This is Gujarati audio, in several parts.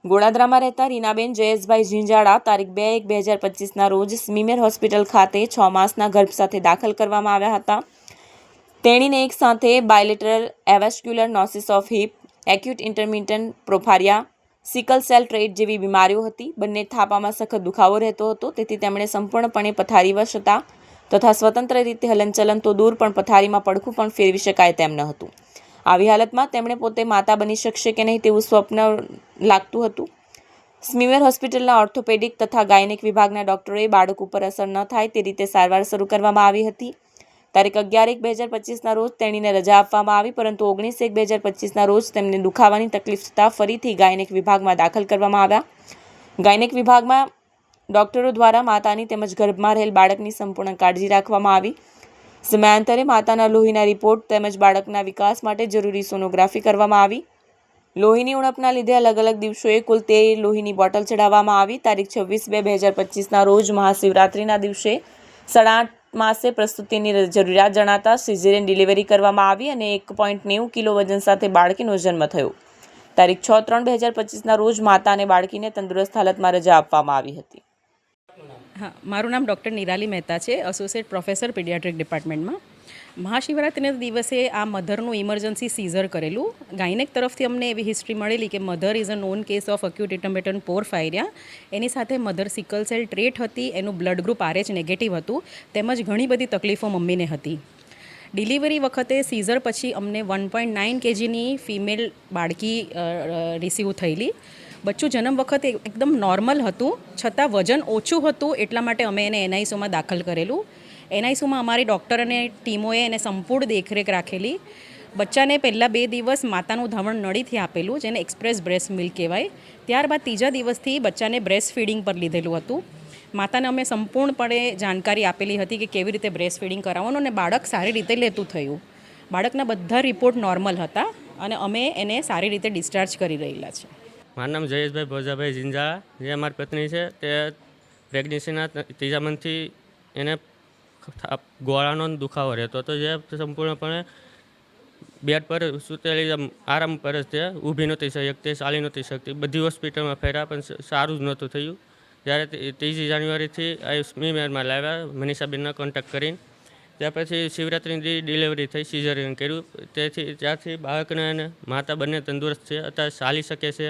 ગોળાદરામાં રહેતા રીનાબેન જયેશભાઈ ઝીંઝાડા તારીખ 2/1/2025ના રોજ સ્મીમેર હોસ્પિટલ ખાતે 6 માસના ગર્ભ સાથે દાખલ કરવામાં આવ્યા હતા. તેણીને એક સાથે bilateral avascular necrosis of hip, acute intermittent porphyria, sickle cell trait જેવી બીમારીઓ હતી. બંને થાપામાં સખત દુખાવો રહેતો હતો, તેથી તેમણે સંપૂર્ણપણે પથારીવશ હતા તથા સ્વતંત્ર રીતે હલનચલન તો દૂર પણ પથારીમાં પડખું પણ ફેરવી શકાય તેમ ન હતું. આવી હાલતમાં તેમણે પોતે માતા બની શકશે કે નહીં તેવું સ્વપ્ન લાગતું હતું. સ્મીમેર હોસ્પિટલના ઓર્થોપેડિક તથા ગાયનેક વિભાગના ડોક્ટરોએ બાળક ઉપર અસર ન થાય તે રીતે સારવાર શરૂ કરવામાં આવી હતી. તારીખ 11/1/2025ના રોજ તેણીને રજા આપવામાં આવી, પરંતુ 19/1/2025ના રોજ તેમને દુખાવાની તકલીફ થતાં ફરીથી ગાયનેક વિભાગમાં દાખલ કરવામાં આવ્યા. ગાયનેક વિભાગમાં ડોક્ટરો દ્વારા માતાની તેમજ ગર્ભમાં રહેલ બાળકની સંપૂર્ણ કાળજી રાખવામાં આવી. સમયાંતરે માતાના લોહીના રિપોર્ટ તેમજ બાળકના વિકાસ માટે જરૂરી સોનોગ્રાફી કરવામાં આવી. લોહીની ઉણપના લીધે અલગ અલગ દિવસોએ કુલ 13 લોહીની બોટલ ચડાવવામાં આવી. તારીખ 26/2/2025ના રોજ મહાશિવરાત્રિના દિવસે 8.5 માસે પ્રસૂતિની જરૂરિયાત જણાતા સિઝેરિયન ડિલિવરી કરવામાં આવી અને 1.90 કિલો વજન સાથે બાળકીનો જન્મ થયો. તારીખ 6/3/2025ના રોજ માતા અને બાળકીને તંદુરસ્ત હાલતમાં રજા આપવામાં આવી હતી. હા, મારું નામ ડૉક્ટર નિરાલી મહેતા છે, એસોસિએટ પ્રોફેસર પીડિયાટ્રિક ડિપાર્ટમેન્ટમાં. મહાશિવરાત્રિના દિવસે આ મધરનું ઇમરજન્સી સીઝર કરેલું. ગાયનેક તરફથી અમને એવી હિસ્ટ્રી મળેલી કે mother is a known case of acute intermittent porphyria. એની સાથે મધર સિકલ સેલ ટ્રેટ હતી, એનું બ્લડ ગ્રુપ RH નેગેટિવ હતું, તેમજ ઘણી બધી તકલીફો મમ્મીને હતી. ડિલિવરી વખતે સીઝર પછી અમને 1.9 kgની ફિમેલ બાળકી રિસીવ થયેલી. બચ્ચું જન્મ વખતે એકદમ નોર્મલ હતું, છતાં વજન ઓછું હતું, એટલા માટે અમે એને NICUમાં દાખલ કરેલું. NICUમાં અમારી ડૉક્ટર અને ટીમોએ એને સંપૂર્ણ દેખરેખ રાખેલી. બચ્ચાને પહેલાં 2 દિવસ માતાનું ધાવણ નળીથી આપેલું, જેને એક્સપ્રેસ બ્રેસ્ટ મિલ્ક કહેવાય. ત્યારબાદ ત્રીજા દિવસથી બચ્ચાને બ્રેસ્ટ ફીડિંગ પર લીધેલું હતું. માતાને અમે સંપૂર્ણપણે જાણકારી આપેલી હતી કે કેવી રીતે બ્રેસ્ટ ફીડિંગ કરાવવાનું, અને બાળક સારી રીતે લેતું થયું. બાળકના બધા રિપોર્ટ નોર્મલ હતા અને અમે એને સારી રીતે ડિસ્ચાર્જ કરી રહેલા છે. મારું નામ જયેશભાઈ ભોજાભાઈ ઝીંઝાડા, જે મારી પત્ની છે, તે પ્રેગ્નન્સીના 3જા મંથથી એને ગોળાનો દુખાવો રહેતો હતો, જે સંપૂર્ણપણે બેડ પર સૂતેલી આરામ પર જ તે ઊભી નહોતી શકતી, ચાલી નહોતી શકતી. બધી હોસ્પિટલમાં ફર્યા પણ સારું જ નહોતું થયું. જ્યારે 3 જાન્યુઆરીથી આ સ્મીમેરમાં લાવ્યા મનીષાબેનનો કોન્ટેક્ટ કરીને. ત્યાર પછી શિવરાત્રિની ડિલિવરી થઈ, સિઝેરિયન કર્યું. ત્યારથી બાળકને અને માતા બંને તંદુરસ્ત છે, અત્યારે ચાલી શકે છે,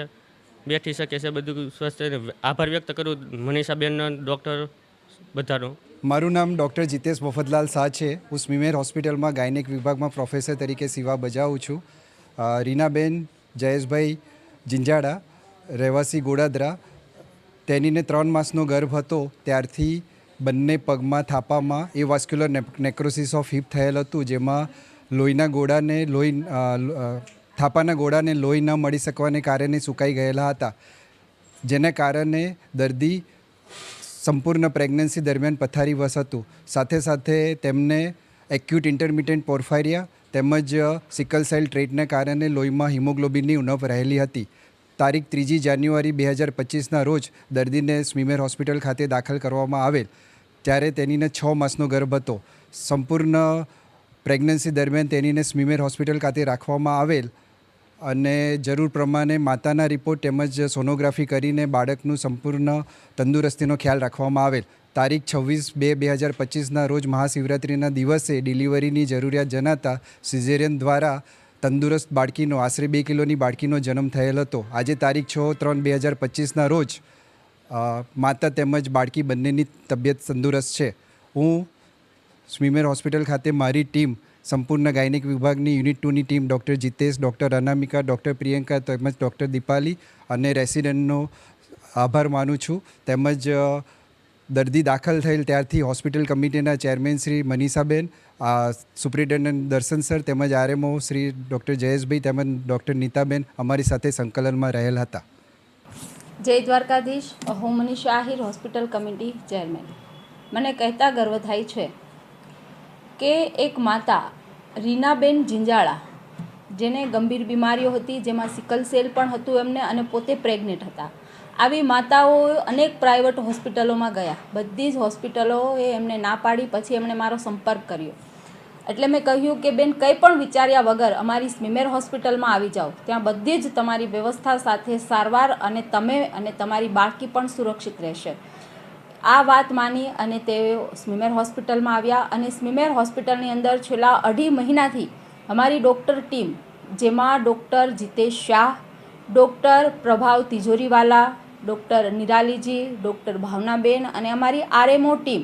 બેઠી શકે છે, બધું સ્વસ્થ. આભાર વ્યક્ત કરું મનીષાબેનનો, ડૉક્ટર બધાનો. મારું નામ ડૉક્ટર જીતેશ મફતલાલ શાહ છે. હું સ્મીમેર હોસ્પિટલમાં ગાયનેક વિભાગમાં પ્રોફેસર તરીકે સેવા બજાવું છું. રીનાબેન જયેશભાઈ ઝીંઝાડા, રહેવાસી ગોળાદરા, તેણીને 3 માસનો ગર્ભ હતો ત્યારથી બંને પગમાં થાપામાં એવાસ્ક્યુલર નેક્રોસિસ ઓફ હિપ થયેલ હતું, જેમાં લોહીના ગોળાને થાપાના ગોળાને લોહી ન મળી શકવાને કારણે સુકાઈ ગયેલા હતા, જેને કારણે દર્દી સંપૂર્ણ પ્રેગ્નન્સી દરમિયાન પથારીવશ હતું. સાથે સાથે તેમને એક્યુટ ઇન્ટરમિટન્ટ પોરફાયરિયા તેમજ સિકલ સેલ ટ્રેટને કારણે લોહીમાં હિમોગ્લોબિનની ઉણપ રહેલી હતી. તારીખ 3 જાન્યુઆરી 2025ના રોજ દર્દીને સ્મીમેર હોસ્પિટલ ખાતે દાખલ કરવામાં આવેલ, ત્યારે તેણીને 6 માસનો ગર્ભ હતો. સંપૂર્ણ પ્રેગ્નન્સી દરમિયાન તેણીને સ્મીમેર હોસ્પિટલ ખાતે રાખવામાં આવેલ અને જરૂર પ્રમાણે માતાના રિપોર્ટ તેમજ સોનોગ્રાફી કરીને બાળકનું સંપૂર્ણ તંદુરસ્તીનો ખ્યાલ રાખવામાં આવેલ. તારીખ 26/2/2025ના રોજ મહાશિવરાત્રિના દિવસે ડિલિવરીની જરૂરિયાત જણાતા સિઝેરિયન દ્વારા તંદુરસ્ત બાળકીનો આશરે 2 કિલોની બાળકીનો જન્મ થયેલ હતો. આજે તારીખ 6/3/2025ના રોજ માતા તેમજ બાળકી બંનેની તબિયત તંદુરસ્ત છે. હું સ્મીમેર હોસ્પિટલ ખાતે મારી ટીમ, સંપૂર્ણ ગાયનેક વિભાગની યુનિટ 2ની team, doctor Jitesh, doctor Anamika, doctor Priyanka તેમજ ડૉક્ટર દીપાલી અને રેસિડેન્ટનો આભાર માનું છું. તેમજ દર્દી દાખલ થયેલ ત્યારથી હોસ્પિટલ કમિટીના ચેરમેન શ્રી મનીષાબેન, સુપ્રિન્ટેન્ડન્ટ દર્શન સર તેમજ RMO શ્રી ડૉક્ટર જયેશભાઈ તેમજ ડૉક્ટર નીતાબેન અમારી સાથે સંકલનમાં રહેલ હતા. જય દ્વારકાધીશ. હું Manisha Ahir, hospital committee chairman. મને કહેતા ગર્વ થાય છે કે એક માતા રીનાબેન ઝીંઝાડા, જેને ગંભીર બીમારીઓ હતી, જેમાં સિકલ સેલ પણ હતું એમને, અને પોતે પ્રેગ્નેન્ટ હતા. આવી માતાઓ અનેક પ્રાઇવેટ હોસ્પિટલોમાં ગયા, બધી જ હોસ્પિટલોએ એમને ના પાડી. પછી એમણે મારો સંપર્ક કર્યો એટલે મેં કહ્યું કે બેન કંઈ પણ વિચાર્યા વગર અમારી સ્મીમેર હોસ્પિટલમાં આવી જાઓ, ત્યાં બધી જ તમારી વ્યવસ્થા સાથે સારવાર અને તમે અને તમારી બાળકી પણ સુરક્ષિત રહેશે. આ વાત માની અને તેઓ સ્મીમેર હોસ્પિટલમાં આવ્યા અને સ્મીમેર હોસ્પિટલની અંદર છેલ્લા 2.5 મહિનાથી અમારી ડૉક્ટર ટીમ, જેમાં ડૉક્ટર જીતેશ શાહ, ડૉક્ટર પ્રભાવ તિજોરીવાલા, ડૉક્ટર નિરાલીજી, ડૉક્ટર ભાવનાબેન અને અમારી RMO team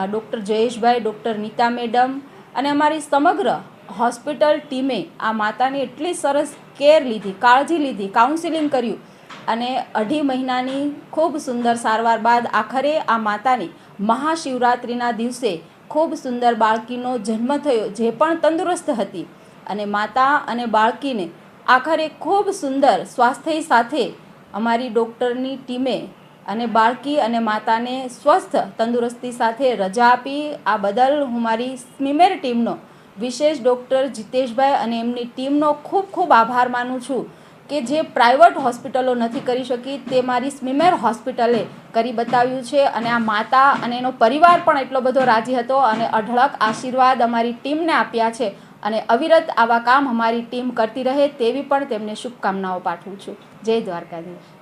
doctor Jayeshbhai, doctor Nita madam અને અમારી સમગ્ર હોસ્પિટલ ટીમે આ માતાની એટલી સરસ કેર લીધી, કાળજી લીધી, કાઉન્સિલિંગ કર્યું અને 2.5 મહિનાની ખૂબ સુંદર સારવાર બાદ આખરે આ માતાની મહાશિવરાત્રિના દિવસે ખૂબ સુંદર બાળકીનો જન્મ થયો, જે પણ તંદુરસ્ત હતી અને માતા અને બાળકીને આખરે ખૂબ સુંદર સ્વાસ્થ્ય સાથે અમારી ડૉક્ટરની ટીમે અને બાળકી અને માતાને સ્વસ્થ તંદુરસ્તી સાથે રજા આપી. આ બદલ હું મારી સ્મીમેર ટીમનો, વિશેષ ડૉક્ટર જીતેશભાઈ અને એમની ટીમનો ખૂબ ખૂબ આભાર માનું છું કે જે પ્રાઇવેટ હોસ્પિટલો નથી કરી શકી તે મારી સ્મીમેર હોસ્પિટલે કરી બતાવ્યું છે. અને આ માતા અને એનો પરિવાર પણ એટલો બધો રાજી હતો અને અઢળક આશીર્વાદ અમારી ટીમને આપ્યા છે અને અવિરત આવા કામ અમારી ટીમ કરતી રહે તેવી પણ તેમને શુભકામનાઓ પાઠવું છું. જય દ્વારકાધીશ.